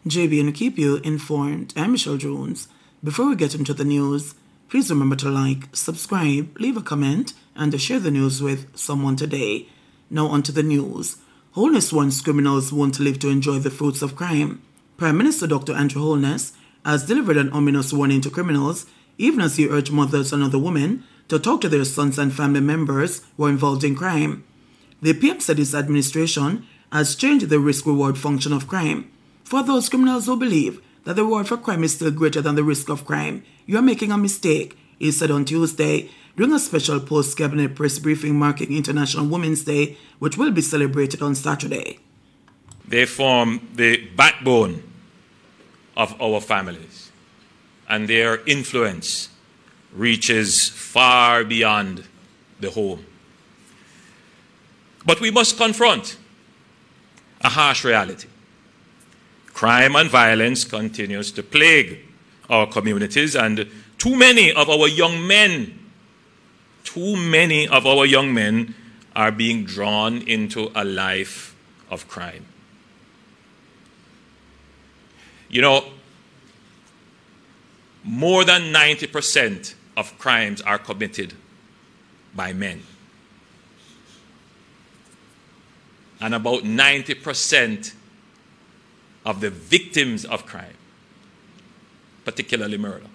JB and keep you informed. I'm Michelle Jones. Before we get into the news, please remember to like, subscribe, leave a comment, and to share the news with someone today. Now onto the news. Holness wants criminals won't live to enjoy the fruits of crime. Prime Minister Dr. Andrew Holness has delivered an ominous warning to criminals, even as he urged mothers and other women to talk to their sons and family members who are involved in crime. The PM said his administration has changed the risk-reward function of crime. For those criminals who believe that the reward for crime is still greater than the risk of crime, you are making a mistake, he said on Tuesday during a special post-cabinet press briefing marking International Women's Day, which will be celebrated on Saturday. They form the backbone of our families, and their influence reaches far beyond the home. But we must confront a harsh reality. Crime and violence continues to plague our communities, and too many of our young men are being drawn into a life of crime. You know, more than 90% of crimes are committed by men. And about 90% of the victims of crime, particularly murder,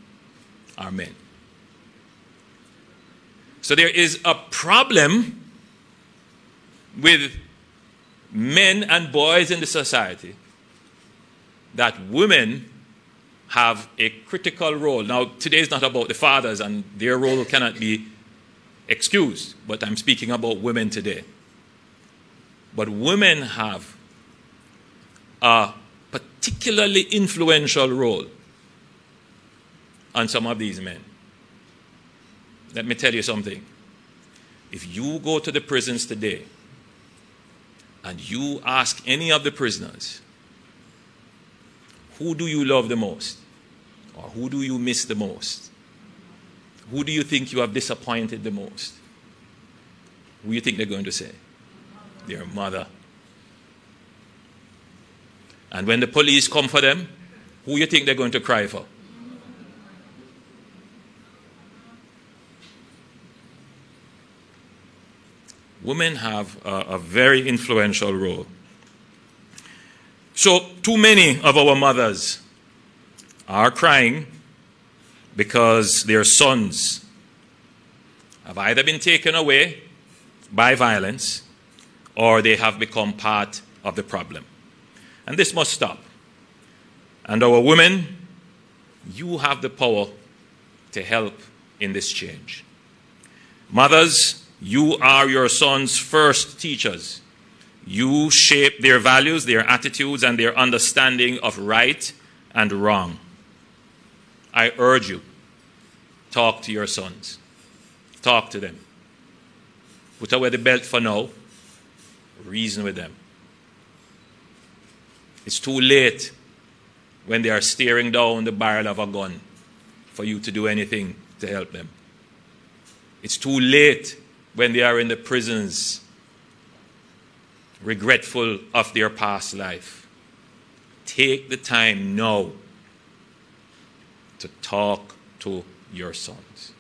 are men. So there is a problem with men and boys in the society that women have a critical role. Now, today is not about the fathers, and their role cannot be excused, but I'm speaking about women today. But women have a particularly influential role on some of these men. Let me tell you something. If you go to the prisons today and you ask any of the prisoners, who do you love the most? Or who do you miss the most? Who do you think you have disappointed the most? Who do you think they're going to say? Their mother. And when the police come for them, who do you think they're going to cry for? Women have a very influential role. So, too many of our mothers are crying because their sons have either been taken away by violence or they have become part of the problem. And this must stop. And our women, you have the power to help in this change. Mothers, you are your sons' first teachers. You shape their values, their attitudes, and their understanding of right and wrong. I urge you, talk to your sons. Talk to them. Put away the belt for now. Reason with them. It's too late when they are staring down the barrel of a gun for you to do anything to help them. It's too late when they are in the prisons, regretful of their past life. Take the time now to talk to your sons.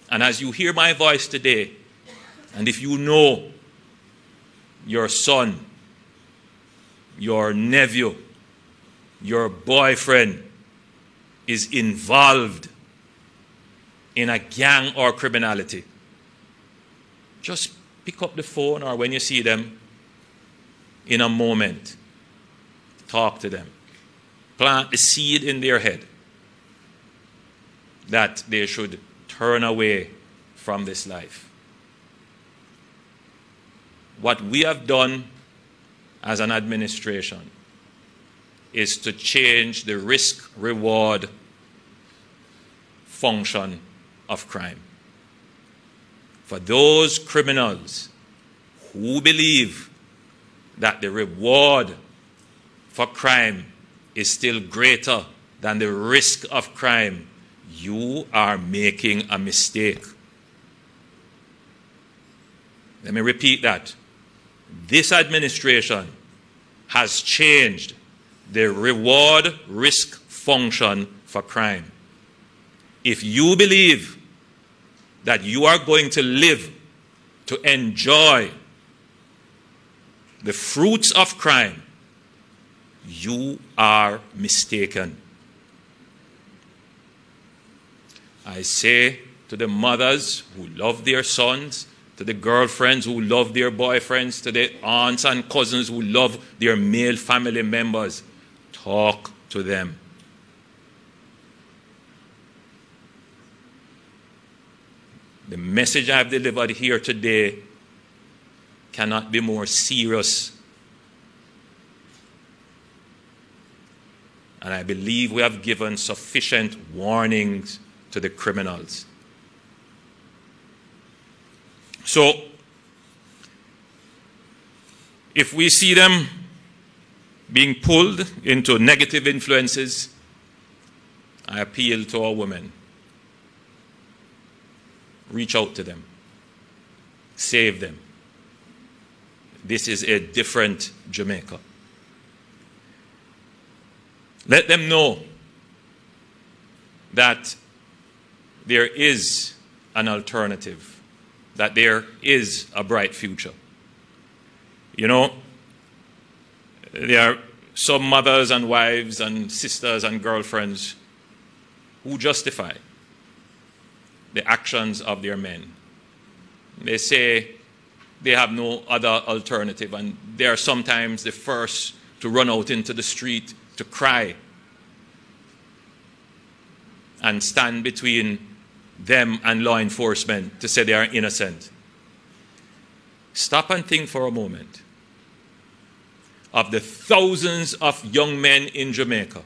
And as you hear my voice today, and if you know your son, your nephew, your boyfriend is involved in a gang or criminality, just pick up the phone, or when you see them in a moment, talk to them. Plant the seed in their head that they should turn away from this life. What we have done as an administration is to change the risk-reward function of crime. For those criminals who believe that the reward for crime is still greater than the risk of crime, you are making a mistake. Let me repeat that. This administration has changed the reward-risk function for crime. If you believe that you are going to live to enjoy the fruits of crime, you are mistaken. I say to the mothers who love their sons, to the girlfriends who love their boyfriends, to the aunts and cousins who love their male family members, talk to them. The message I've delivered here today cannot be more serious. And I believe we have given sufficient warnings to the criminals. So, if we see them being pulled into negative influences, I appeal to our women. Reach out to them. Save them. This is a different Jamaica. Let them know that there is an alternative, that there is a bright future. You know, there are some mothers and wives and sisters and girlfriends who justify the actions of their men. They say they have no other alternative, and they are sometimes the first to run out into the street to cry and stand between them and law enforcement to say they are innocent. Stop and think for a moment of the thousands of young men in Jamaica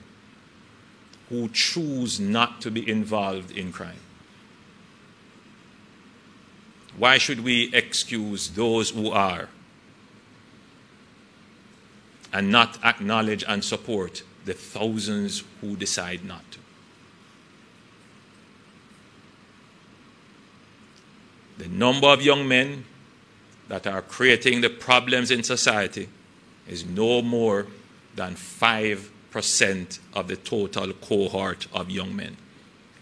who choose not to be involved in crime. Why should we excuse those who are and not acknowledge and support the thousands who decide not to? The number of young men that are creating the problems in society is no more than 5% of the total cohort of young men,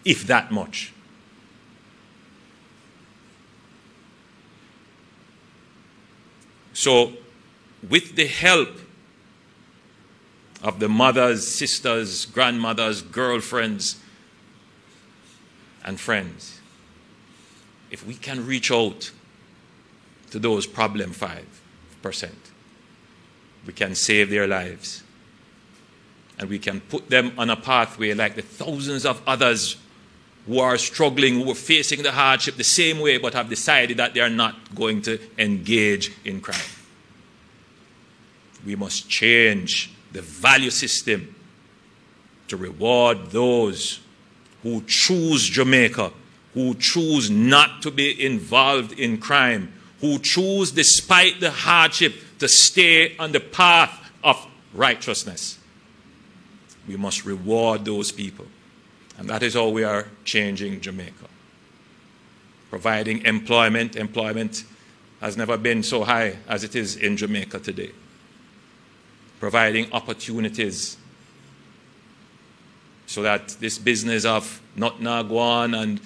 if that much. So, with the help of the mothers, sisters, grandmothers, girlfriends, and friends, if we can reach out to those problem 5%, we can save their lives. And we can put them on a pathway like the thousands of others who are struggling, who are facing the hardship the same way, but have decided that they are not going to engage in crime. We must change the value system to reward those who choose Jamaica, who choose not to be involved in crime, who choose, despite the hardship, to stay on the path of righteousness. We must reward those people. And that is how we are changing Jamaica. Providing employment. Employment has never been so high as it is in Jamaica today. Providing opportunities so that this business of not go on and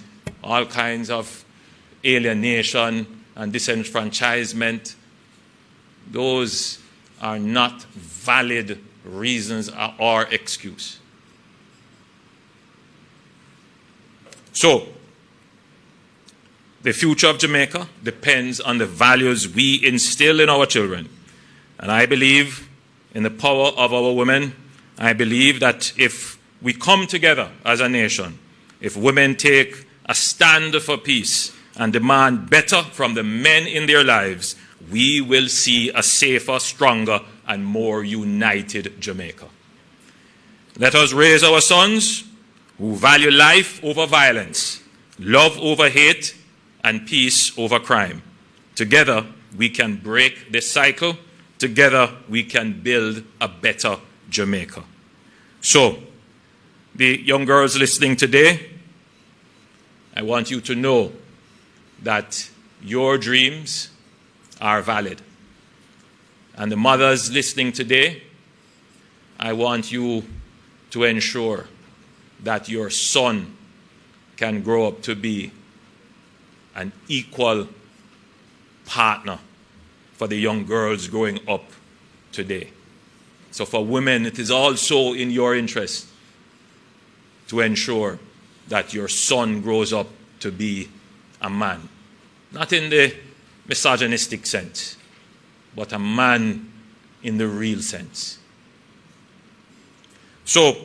all kinds of alienation and disenfranchisement, those are not valid reasons or excuse. So, the future of Jamaica depends on the values we instill in our children. And I believe in the power of our women. I believe that if we come together as a nation, if women take a stand for peace and demand better from the men in their lives, we will see a safer, stronger, and more united Jamaica. Let us raise our sons who value life over violence, love over hate, and peace over crime. Together, we can break this cycle. Together, we can build a better Jamaica. So, the young girls listening today, I want you to know that your dreams are valid. And the mothers listening today, I want you to ensure that your son can grow up to be an equal partner for the young girls growing up today. So for women, it is also in your interest to ensure that your son grows up to be a man. Not in the misogynistic sense, but a man in the real sense. So,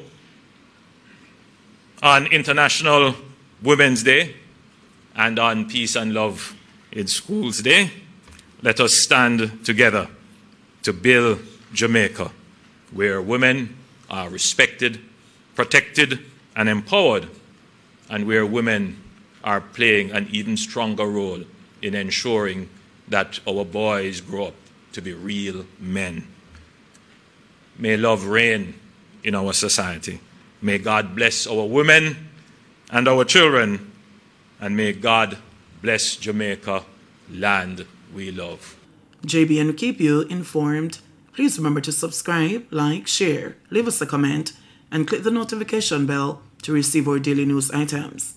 on International Women's Day and on Peace and Love in Schools Day, let us stand together to build Jamaica, where women are respected, protected, and empowered, and where women are playing an even stronger role in ensuring that our boys grow up to be real men. May love reign in our society. May God bless our women and our children, and may God bless Jamaica, land we love. JBN will keep you informed. Please remember to subscribe, like, share, leave us a comment, and click the notification bell to receive our daily news items.